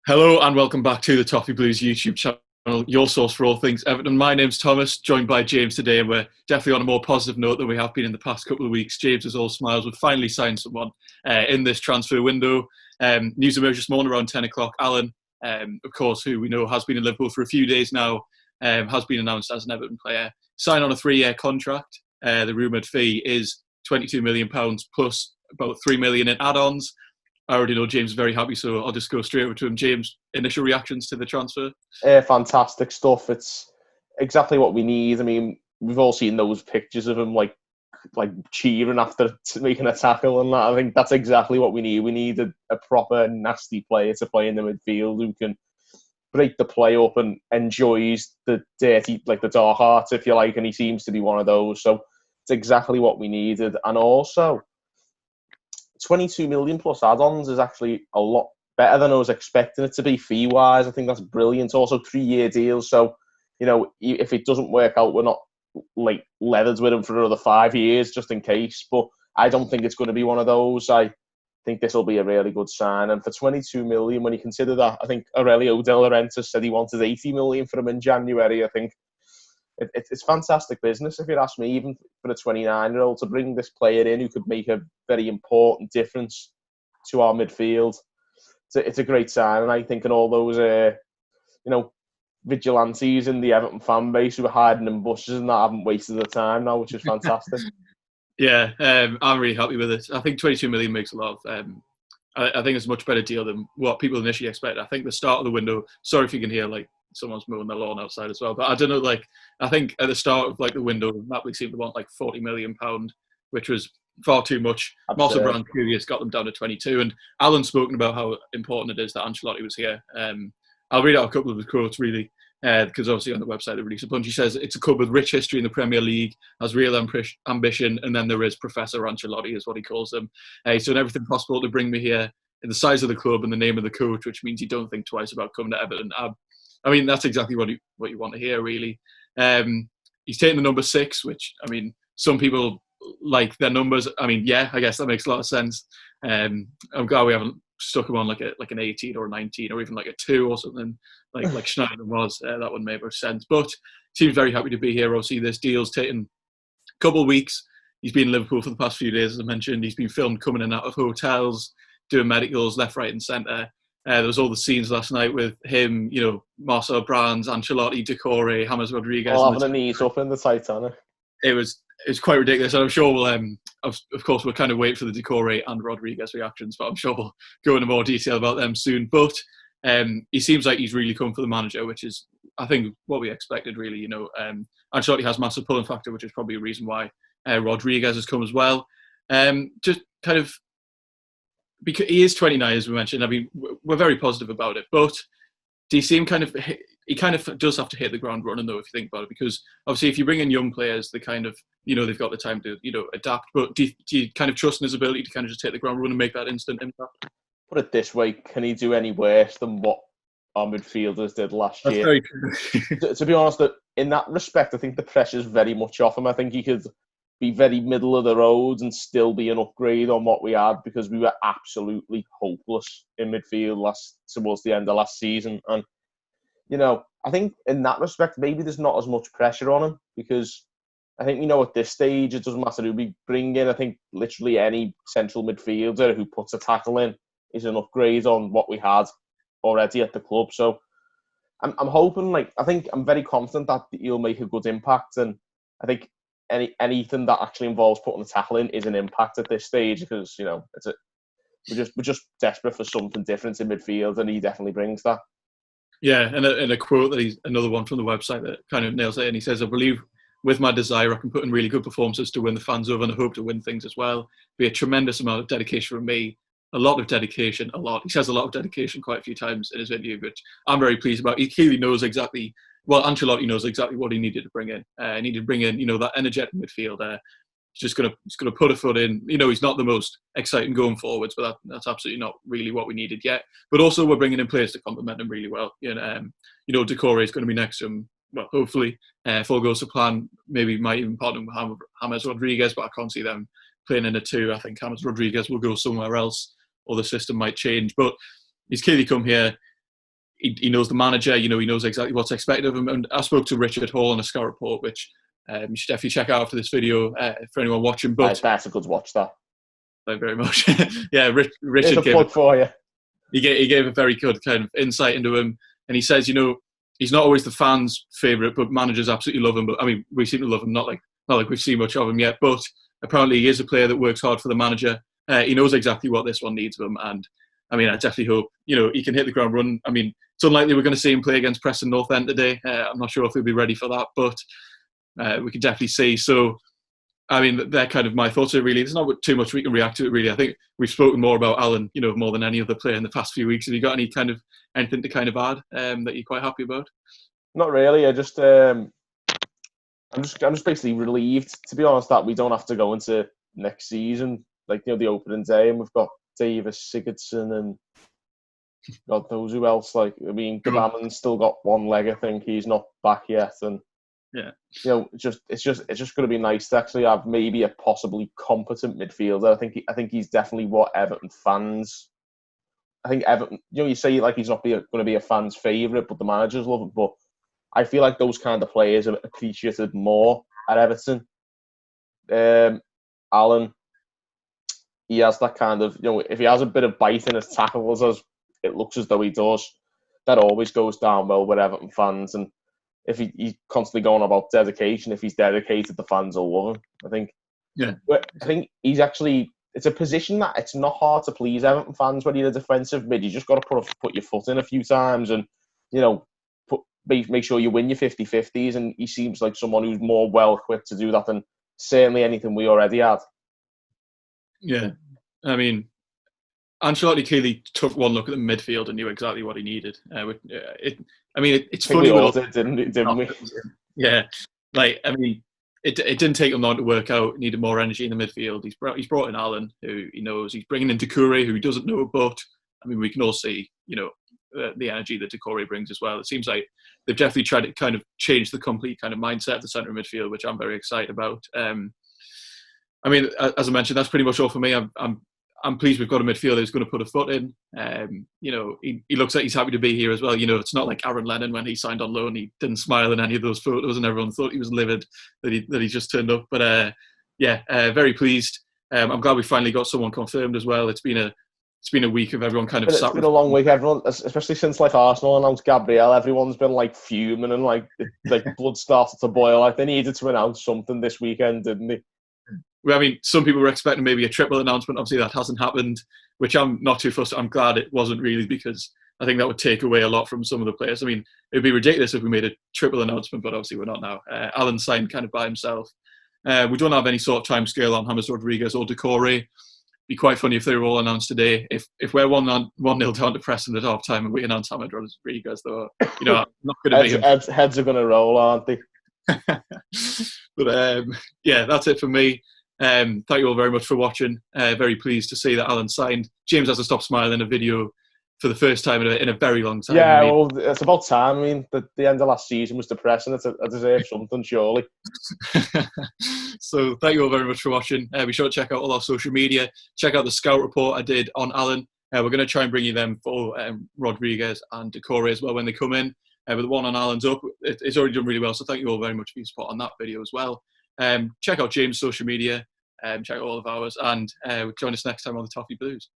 Hello and welcome back to the Toffee Blues YouTube channel, your source for all things Everton. My name's Thomas, joined by James today, and we're definitely on a more positive note than we have been in the past couple of weeks. James is all smiles. We've finally signed someone in this transfer window. News emerged this morning around 10 o'clock. Allan, of course, who we know has been in Liverpool for a few days now, has been announced as an Everton player. Signed on a 3-year contract. The rumoured fee is £22 million plus about £3 million in add-ons. I already know James is very happy, so I'll just go straight over to him. James, initial reactions to the transfer? Fantastic stuff. It's exactly what we need. I mean, we've all seen those pictures of him like cheering after making a tackle and that. I think that's exactly what we need. We need a proper nasty player to play in the midfield who can break the play up and enjoys the dirty, like the dark arts, if you like, and he seems to be one of those. So it's exactly what we needed. And also, 22 million plus add-ons is actually a lot better than I was expecting it to be fee-wise. I think that's brilliant. Also, 3-year deals. So, you know, if it doesn't work out, we're not like leathered with him for another 5 years just in case. But I don't think it's going to be one of those. I think this will be a really good sign. And for 22 million, when you consider that, I think Aurelio De Laurentiis said he wanted 80 million for him in January. I think it's fantastic business, if you ask me, even for a 29-year-old, to bring this player in who could make a very important difference to our midfield. It's a great sign, and I think in all those, vigilantes in the Everton fan base who are hiding in bushes and that haven't wasted their time now, which is fantastic. Yeah, I'm really happy with it. I think 22 million makes a lot of... I think it's a much better deal than what people initially expected. I think the start of the window... Sorry if you can hear, someone's mowing their lawn outside as well. But I don't know, I think at the start of, the window, Napoli seemed to want, £40 million, which was far too much. Marcel Brand Curious got them down to 22. And Allan's spoken about how important it is that Ancelotti was here. I'll read out a couple of his quotes, really, because obviously on the website they released a bunch. He says, "It's a club with rich history in the Premier League, has real ambition, and then there is Professor Ancelotti," is what he calls them. He's done everything possible to bring me here in the size of the club and the name of the coach, which means you don't think twice about coming to Everton. I mean, that's exactly what you want to hear, really. He's taken the number 6, which, I mean, some people like their numbers. I mean, yeah, I guess that makes a lot of sense. I'm glad we haven't stuck him on like an 18 or a 19 or even like a 2 or something like Schneider was. That would make more sense. But seems very happy to be here. Obviously, this deal's taken a couple of weeks. He's been in Liverpool for the past few days, as I mentioned. He's been filmed coming in and out of hotels, doing medicals left, right, and centre. There was all the scenes last night with him, Marcel Brands, Ancelotti, Decore, James Rodriguez. All having a knees up in the Titanic. It was quite ridiculous. And I'm sure we'll, of course, we'll kind of wait for the Decore and Rodriguez reactions, but I'm sure we'll go into more detail about them soon. But he seems like he's really come for the manager, which is, I think, what we expected, really. Ancelotti has massive pulling factor, which is probably a reason why Rodriguez has come as well. Just kind of, because he is 29, as we mentioned. I mean, we're very positive about it, but do you see him he kind of does have to hit the ground running, though, if you think about it, because obviously if you bring in young players, they kind of, they've got the time to, adapt, but do you kind of trust in his ability to kind of just take the ground running and make that instant impact? Put it this way, can he do any worse than what our midfielders did last year? That's very true. to be honest, in that respect, I think the pressure's very much off him. I think he could be very middle of the road and still be an upgrade on what we had, because we were absolutely hopeless in midfield towards the end of last season. And, I think in that respect, maybe there's not as much pressure on him, because I think, at this stage, it doesn't matter who we bring in. I think literally any central midfielder who puts a tackle in is an upgrade on what we had already at the club. So I'm hoping, I think I'm very confident that he'll make a good impact. And I think anything that actually involves putting a tackle in is an impact at this stage, because we're just desperate for something different in midfield, and he definitely brings that. Yeah, and a quote that he's another one from the website that kind of nails it, and he says, "I believe with my desire, I can put in really good performances to win the fans over, and I hope to win things as well. Be a tremendous amount of dedication from me." A lot of dedication, a lot. He says a lot of dedication quite a few times in his interview, which I'm very pleased about. He clearly knows exactly. Well, Ancelotti knows exactly what he needed to bring in. He needed to bring in, that energetic midfielder. He's going to put a foot in. He's not the most exciting going forwards, but that's absolutely not really what we needed yet. But also, we're bringing in players to complement him really well. Decore is going to be next to him. Well, hopefully, if all goes to plan, maybe might even partner with James Rodriguez, but I can't see them playing in a 2. I think James Rodriguez will go somewhere else, or the system might change. But he's clearly come here. he knows the manager. You know, he knows exactly what's expected of him. And I spoke to Richard Hall on a Scout Report, which you should definitely check out after this video for anyone watching. But that's a good watch, that. Thank you very much. Yeah, Here's Richard a plug for you. He gave a very good kind of insight into him, and he says, you know, he's not always the fans' favourite, but managers absolutely love him. But I mean, we seem to love him, not like we've seen much of him yet. But apparently, he is a player that works hard for the manager. He knows exactly what this one needs of him, and I mean, I definitely hope, you know, he can hit the ground running. I mean, it's unlikely we're going to see him play against Preston North End today. I'm not sure if he'll be ready for that, but we can definitely see. So, I mean, they're kind of my thoughts. Really, there's not too much we can react to it. Really, I think we've spoken more about Allan, you know, more than any other player in the past few weeks. Have you got anything to kind of add that you're quite happy about? Not really. I'm just basically relieved, to be honest, that we don't have to go into next season, like, you know, the opening day, and we've got Davis, Sigurdsson, and God knows who else. Like, I mean, Gavaman's still got one leg. I think he's not back yet, and yeah, you know, it's just going to be nice to actually have maybe a possibly competent midfielder. I think he's definitely what Everton fans. I think Everton. You know, you say like he's not going to be a fan's favourite, but the managers love him. But I feel like those kind of players are appreciated more at Everton. Allan, he has that kind of, you know, if he has a bit of bite in his tackles, as it looks as though he does, that always goes down well with Everton fans. And if he's constantly going about dedication, if he's dedicated, the fans will love him, I think. Yeah. But I think he's actually, it's a position that it's not hard to please Everton fans when you're a defensive mid. You just got to put your foot in a few times and, you know, make sure you win your 50-50s. And he seems like someone who's more well equipped to do that than certainly anything we already had. Yeah. I mean, Ancelotti clearly took one look at the midfield and knew exactly what he needed. It's funny. We all did, didn't we? Yeah. Like, I mean, it didn't take him long to work out. He needed more energy in the midfield. He's brought in Allan, who he knows. He's bringing in Doucouré, who he doesn't know, but I mean, we can all see, you know, the energy that Doucouré brings as well. It seems like they've definitely tried to kind of change the complete kind of mindset of the centre of midfield, which I'm very excited about. I mean, as I mentioned, that's pretty much all for me. I'm pleased we've got a midfielder who's going to put a foot in. You know, he looks like he's happy to be here as well. You know, it's not like Aaron Lennon when he signed on loan. He didn't smile in any of those photos, and everyone thought he was livid that he just turned up. But very pleased. I'm glad we finally got someone confirmed as well. It's been a week of everyone kind of. It's been a long week. Everyone, especially since like Arsenal announced Gabriel, everyone's been like fuming and like blood started to boil. Like they needed to announce something this weekend, didn't they? I mean, some people were expecting maybe a triple announcement. Obviously, that hasn't happened, which I'm not too fussed. I'm glad it wasn't really, because I think that would take away a lot from some of the players. I mean, it would be ridiculous if we made a triple announcement, but obviously we're not now. Allan signed kind of by himself. We don't have any sort of timescale on James Rodriguez or Doucouré. Be quite funny if they were all announced today. If we're 1-0 down to Preston at half time and we announce James Rodriguez, though, you know, I'm not going to be heads are going to roll, aren't they? But yeah, that's it for me. Thank you all very much for watching. Very pleased to see that Allan signed. James hasn't stopped smiling in a video for the first time in a very long time. Yeah, well, it's about time. I mean, the end of last season was depressing. I deserve something, surely. So thank you all very much for watching. Be sure to check out all our social media. Check out the Scout Report I did on Allan. We're going to try and bring you them for Rodriguez and Doucouré as well when they come in. But the one on Allan's up. It's already done really well, so thank you all very much for your support on that video as well. Check out James' social media. Check out all of ours, and join us next time on the Toffee Blues.